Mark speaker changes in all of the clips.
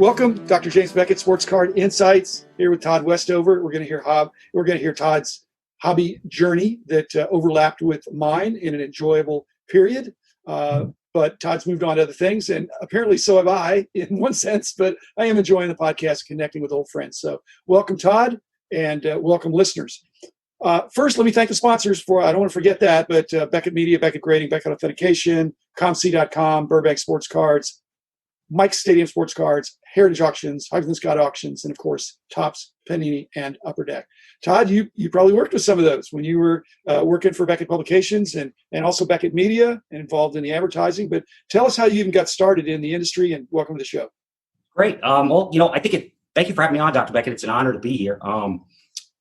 Speaker 1: Welcome, Dr. James Beckett, Sports Card Insights, here with Todd Westover. We're going to hear Todd's hobby journey that overlapped with mine in an enjoyable period. But Todd's moved on to other things, and apparently so have I in one sense, but I am enjoying the podcast, connecting with old friends. So welcome, Todd, and welcome, listeners. First, let me thank the sponsors I don't want to forget that, but Beckett Media, Beckett Grading, Beckett Authentication, ComC.com, Burbank Sports Cards, Mike's Stadium Sports Cards, Heritage Auctions, Huggins Scott Auctions, and of course, Topps, Panini, and Upper Deck. Todd, you probably worked with some of those when you were working for Beckett Publications and also Beckett Media and involved in the advertising. But tell us how you even got started in the industry, and welcome to the show.
Speaker 2: Great. Thank you for having me on, Dr. Beckett. It's an honor to be here.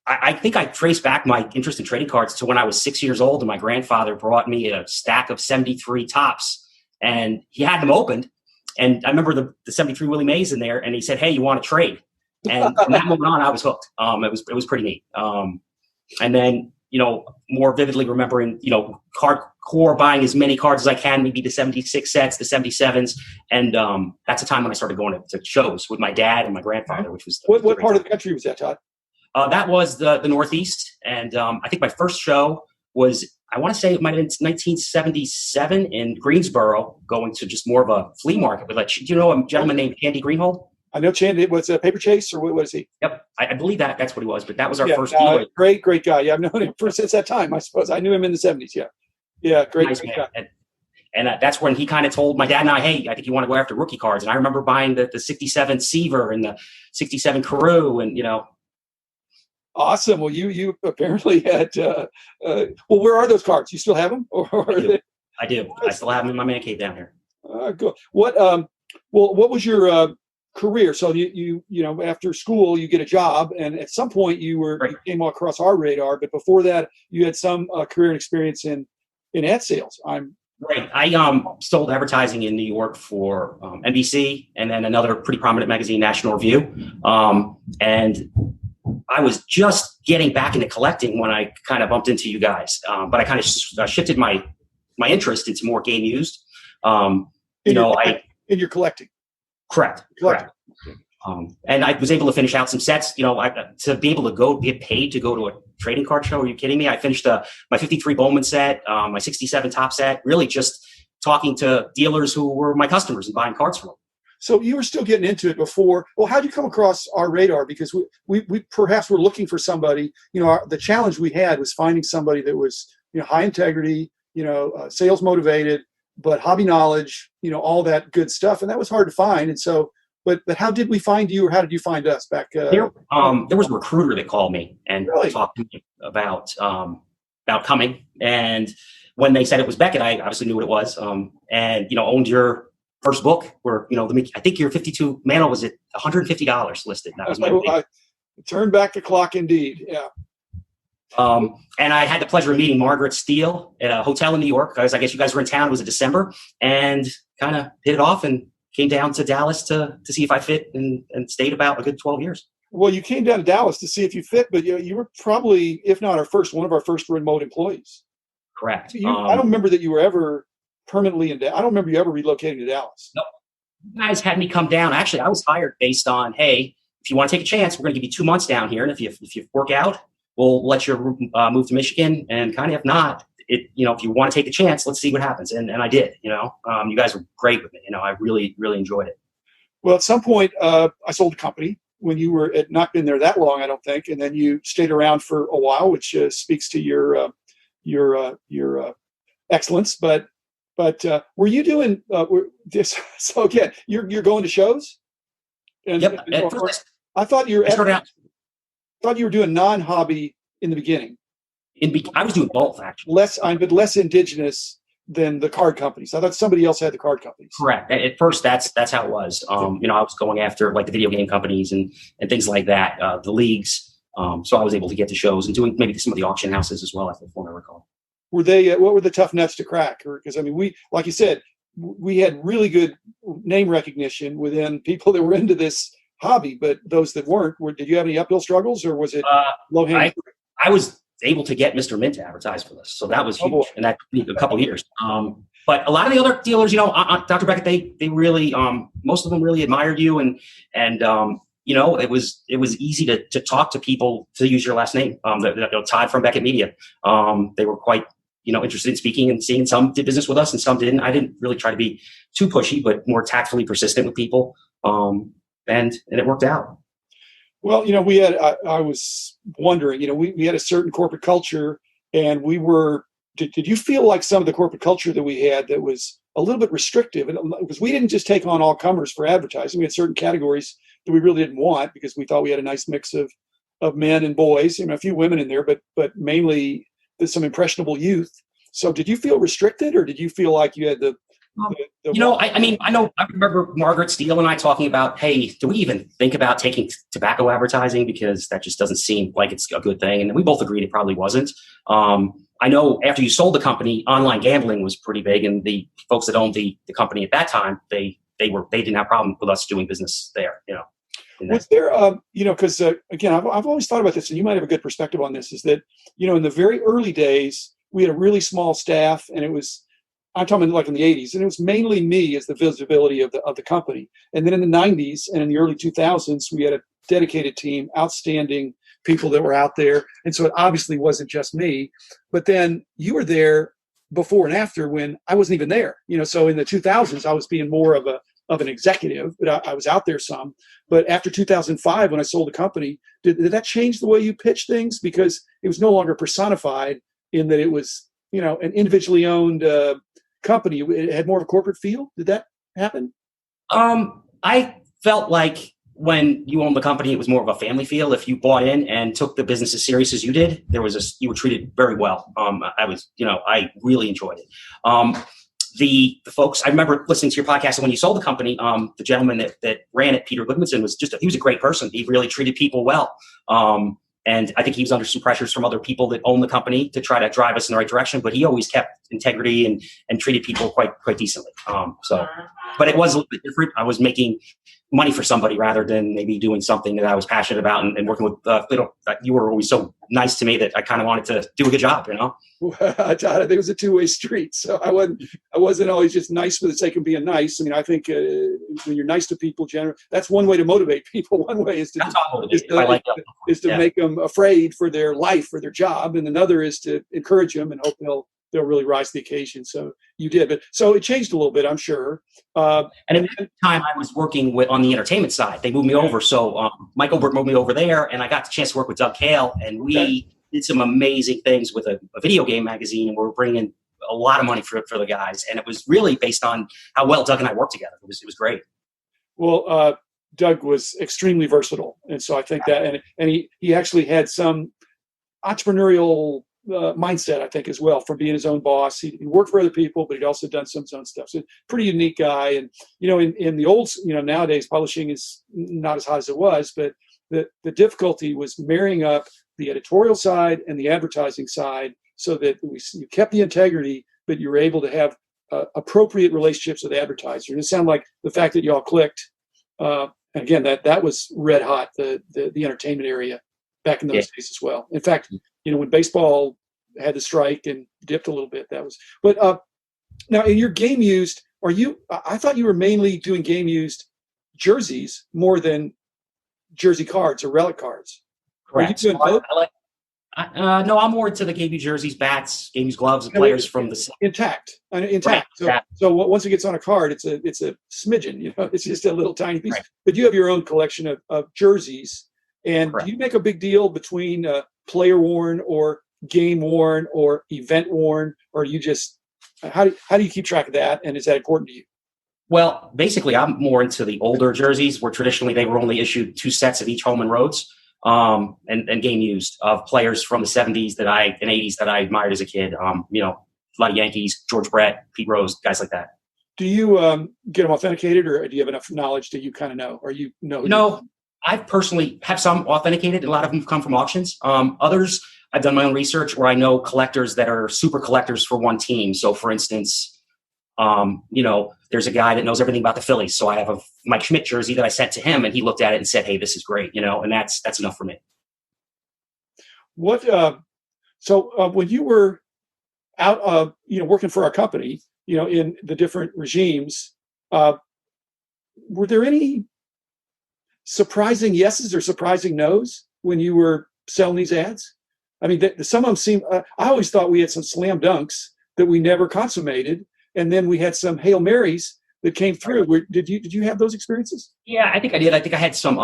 Speaker 2: I think I trace back my interest in trading cards to when I was 6 years old, and my grandfather brought me a stack of 73 Topps, and he had them opened. And I remember the 73 Willie Mays in there, and he said, "Hey, you want to trade?" And from that moment on, I was hooked. It was pretty neat. And then, more vividly remembering, hardcore buying as many cards as I can, maybe the 76 sets, the 77s. And that's the time when I started going to shows with my dad and my grandfather, which was
Speaker 1: what part of the country was that, Todd?
Speaker 2: That was the Northeast. And I think my first show was, I want to say it might have been 1977 in Greensboro, going to just more of a flea market. But do you know a gentleman named Andy Greenhold?
Speaker 1: I know Chandy. Was a Paper Chase, or what is he?
Speaker 2: Yep, I believe that's what he was. But that was our first deal.
Speaker 1: Great guy. Yeah, I've known him since that time. I suppose I knew him in the 70s. Yeah, great guy.
Speaker 2: And that's when he kind of told my dad and I, "Hey, I think you want to go after rookie cards." And I remember buying the 67 Seaver and the 67 Carew, and
Speaker 1: Awesome. Well, you apparently had. Where are those cards? You still have them?
Speaker 2: I do. I still have them in my man cave down here.
Speaker 1: Cool. What was your career? So you after school you get a job, and at some point you came across our radar. But before that, you had some career and experience in ad sales.
Speaker 2: Right. I sold advertising in New York for NBC, and then another pretty prominent magazine, National Review, and I was just getting back into collecting when I kind of bumped into you guys. But I kind of shifted my interest into more game used. In your collecting. Correct. And I was able to finish out some sets, to be able to get paid to go to a trading card show. Are you kidding me? I finished my 53 Bowman set, my 67 Top set, really just talking to dealers who were my customers and buying cards from them.
Speaker 1: So you were still getting into it before. Well, how did you come across our radar? Because we perhaps were looking for somebody. The challenge we had was finding somebody that was high integrity, sales motivated, but hobby knowledge, all that good stuff, and that was hard to find. And so, but how did we find you, or how did you find us back?
Speaker 2: There was a recruiter that called me and talked to me about coming. And when they said it was Beckett, I obviously knew what it was. And owned your first book, where I think your 52 manual was at $150 listed. That was my
Speaker 1: I turned back the clock, indeed. Yeah.
Speaker 2: And I had the pleasure of meeting Margaret Steele at a hotel in New York, because I guess you guys were in town. It was in December, and kind of hit it off and came down to Dallas to see if I fit, and stayed about a good 12 years.
Speaker 1: Well, you came down to Dallas to see if you fit, but you were probably, if not one of our first remote employees.
Speaker 2: Correct.
Speaker 1: I don't remember that you were ever permanently in Dallas. I don't remember you ever relocating to Dallas.
Speaker 2: No, you guys had me come down. Actually, I was hired based on, hey, if you want to take a chance, we're going to give you 2 months down here, and if you work out, we'll let you move to Michigan. And kind of, if not, if you want to take the chance, let's see what happens. And I did. You guys were great with me. I really, really enjoyed it.
Speaker 1: Well, at some point, I sold the company when you were not been there that long, I don't think, and then you stayed around for a while, which speaks to your excellence. But were you doing this? So again, you're going to shows.
Speaker 2: Yep.
Speaker 1: I thought you were doing non-hobby in the beginning.
Speaker 2: I was doing both, actually.
Speaker 1: Less indigenous than the card companies. I thought somebody else had the card companies.
Speaker 2: Correct. At first, that's how it was. I was going after like the video game companies and things like that, the leagues. So I was able to get to shows and doing maybe some of the auction houses as well, if I recall.
Speaker 1: Were they? What were the tough nuts to crack? Because we, like you said, we had really good name recognition within people that were into this hobby, but those that weren't, did you have any uphill struggles, or was it low hanging?
Speaker 2: I was able to get Mr. Mint to advertise for this, so that was huge, and that took a couple of years. But a lot of the other dealers, Dr. Beckett, they really, most of them really admired you, and it was easy to talk to people to use your last name. Todd from Beckett Media. They were quite interested in speaking and seeing. Some did business with us and some didn't. I didn't really try to be too pushy, but more tactfully persistent with people. And it worked out.
Speaker 1: Well, we had, I was wondering, we had a certain corporate culture, and did you feel like some of the corporate culture that we had that was a little bit restrictive? And because we didn't just take on all comers for advertising, we had certain categories that we really didn't want because we thought we had a nice mix of men and boys, a few women in there, but mainly some impressionable youth. So did you feel restricted, or did you feel like you had
Speaker 2: I remember Margaret Steele and I talking about, hey, do we even think about taking tobacco advertising, because that just doesn't seem like it's a good thing. And we both agreed it probably wasn't. I know after you sold the company, online gambling was pretty big, and the folks that owned the company at that time, they didn't have a problem with us doing business there.
Speaker 1: Was there, because again, I've always thought about this, and you might have a good perspective on this, is that, in the very early days, we had a really small staff, and I'm talking like in the 80s, and it was mainly me as the visibility of the company. And then in the 90s and in the early 2000s, we had a dedicated team, outstanding people that were out there. And so it obviously wasn't just me. But then you were there before and after when I wasn't even there. So in the 2000s, I was being more of an executive, but I was out there some. But after 2005, when I sold the company, did that change the way you pitch things? Because it was no longer personified in that it was, an individually owned company. It had more of a corporate feel. Did that happen?
Speaker 2: I felt like when you owned the company, it was more of a family feel. If you bought in and took the business as serious as you did, you were treated very well. I really enjoyed it. The folks, I remember listening to your podcast, and when you sold the company, the gentleman that ran it, Peter Goodmanson, he was a great person. He really treated people well. And I think he was under some pressures from other people that own the company to try to drive us in the right direction, but he always kept integrity and treated people quite decently. But it was a little bit different. I was making money for somebody rather than maybe doing something that I was passionate about and working with. You were always so nice to me that I kind of wanted to do a good job,
Speaker 1: Well, Todd, I think it was a two-way street. So I wasn't always just nice for the sake of being nice. I think when you're nice to people, that's one way to motivate people. One way is to make them afraid for their life, for their job, and another is to encourage them and hope they'll really rise to the occasion. So you did, but so it changed a little bit, I'm sure.
Speaker 2: And at the time, I was working on the entertainment side. They moved me over, so Mike Oberg moved me over there, and I got the chance to work with Doug Kale, and we did some amazing things with a video game magazine, and we were bringing a lot of money for the guys, and it was really based on how well Doug and I worked together. It was great.
Speaker 1: Well, Doug was extremely versatile, and so I think that, and he actually had some entrepreneurial mindset, I think, as well, from being his own boss. He worked for other people, but he'd also done some of his own stuff. So pretty unique guy. And, in the old, nowadays publishing is not as hot as it was, but the difficulty was marrying up the editorial side and the advertising side so that you kept the integrity, but you were able to have appropriate relationships with advertisers. And it sounded like the fact that you all clicked, and again, that was red hot, the entertainment area back in those days as well. In fact, when baseball had the strike and dipped a little bit, that was. But now, in your game used, I thought you were mainly doing game used jerseys more than jersey cards or relic cards.
Speaker 2: Correct. No, I'm more into the game used jerseys, bats, game used gloves, and players from the
Speaker 1: intact.
Speaker 2: Right.
Speaker 1: So once it gets on a card, it's a smidgen. It's just a little tiny piece. Right. But you have your own collection of jerseys. And do you make a big deal between player worn or game worn or event worn, or you just how do you keep track of that? And is that important to you?
Speaker 2: Well, basically, I'm more into the older jerseys where traditionally they were only issued 2 sets of each home and roads, and game used of players from the 70s and 80s that I admired as a kid. A lot of Yankees, George Brett, Pete Rose, guys like that.
Speaker 1: Do you get them authenticated, or do you have enough knowledge that you kind of know, or you know?
Speaker 2: No. I personally have some authenticated. A lot of them come from auctions. Others, I've done my own research where I know collectors that are super collectors for one team. So, for instance, there's a guy that knows everything about the Phillies. So I have a Mike Schmidt jersey that I sent to him, and he looked at it and said, "Hey, this is great," and that's enough for me.
Speaker 1: What? So when you were out, working for our company, in the different regimes. Were there any surprising yeses or surprising nos when you were selling these ads? I mean, some of them seem. I always thought we had some slam dunks that we never consummated, and then we had some Hail Marys that came through. Did you have those experiences?
Speaker 2: Yeah, I think I did. I think I had some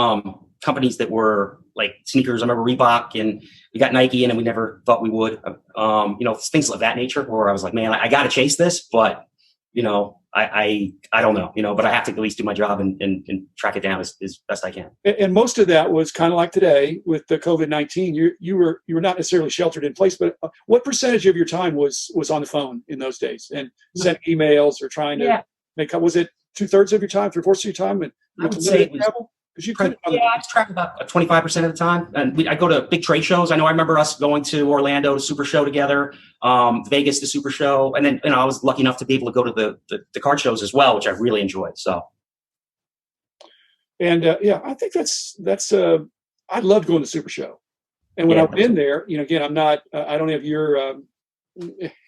Speaker 2: companies that were like sneakers. I remember Reebok, and we got Nike in, and we never thought we would. Things of that nature, where I was like, man, I got to chase this, but I don't know, but I have to at least do my job and track it down as best I can.
Speaker 1: And most of that was kind of like today with the COVID-19. You were not necessarily sheltered in place, but what percentage of your time was on the phone in those days and sending emails or trying to make up? Was it 2/3 of your time, 3/4 of your time? And
Speaker 2: I would say it was,
Speaker 1: travel? You could.
Speaker 2: I track about 25% of the time, and I go to big trade shows. I remember us going to Orlando to Super Show together, Vegas to Super Show, and then I was lucky enough to be able to go to the card shows as well, which I really enjoyed. So,
Speaker 1: and I think that's I loved going to Super Show, and when I've been there, again, I'm not, I don't have your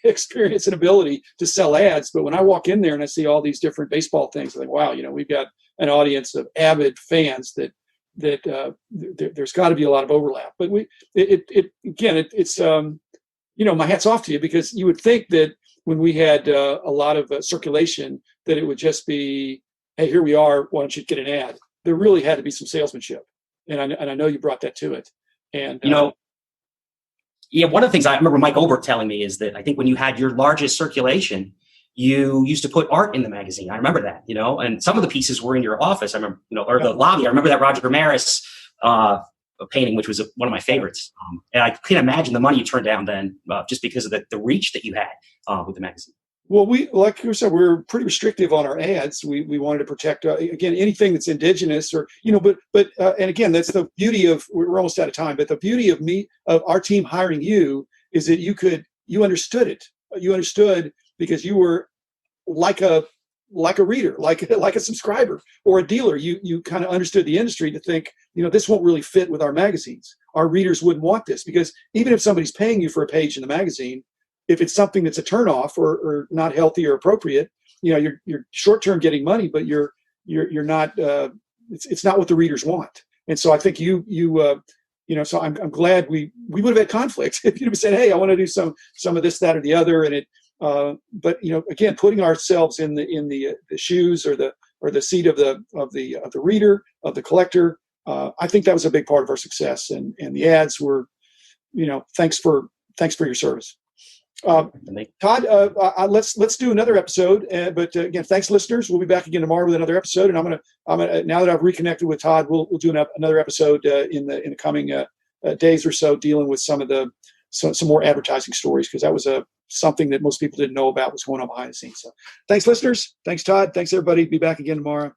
Speaker 1: experience and ability to sell ads, but when I walk in there and I see all these different baseball things, I'm like, wow, we've got an audience of avid fans that there's got to be a lot of overlap. But it's my hat's off to you, because you would think that when we had a lot of circulation, that it would just be, hey, here we are, why don't you get an ad? There really had to be some salesmanship, and I know you brought that to it. And
Speaker 2: one of the things I remember Mike Obert telling me is that I think when you had your largest circulation, you used to put art in the magazine. I remember that, and some of the pieces were in your office. I remember, or the lobby. I remember that Roger Maris painting, which was one of my favorites. And I can't imagine the money you turned down then, just because of the reach that you had with the magazine.
Speaker 1: Well, like you said, we're pretty restrictive on our ads. We wanted to protect, again, anything that's indigenous or, but and again, that's the beauty of, we're almost out of time, but the beauty of our team hiring you is that you understood it. You understood because you were like a reader, like a subscriber or a dealer. You kind of understood the industry to think, this won't really fit with our magazines. Our readers wouldn't want this, because even if somebody's paying you for a page in the magazine, if it's something that's a turnoff or not healthy or appropriate, you're short-term getting money, but you're not. It's not what the readers want. And so I think so I'm glad we would have had conflict if you'd have said, hey, I want to do some of this, that, or the other, and it. But again, putting ourselves in the shoes or the seat of the reader, of the collector, I think that was a big part of our success. And the ads were, thanks for your service. Todd, let's do another episode. But again, thanks, listeners. We'll be back again tomorrow with another episode. And I'm gonna now that I've reconnected with Todd, we'll do another episode in the coming days or so, dealing with some more advertising stories, because that was something that most people didn't know about was going on behind the scenes. So, thanks, listeners. Thanks, Todd. Thanks, everybody. Be back again tomorrow.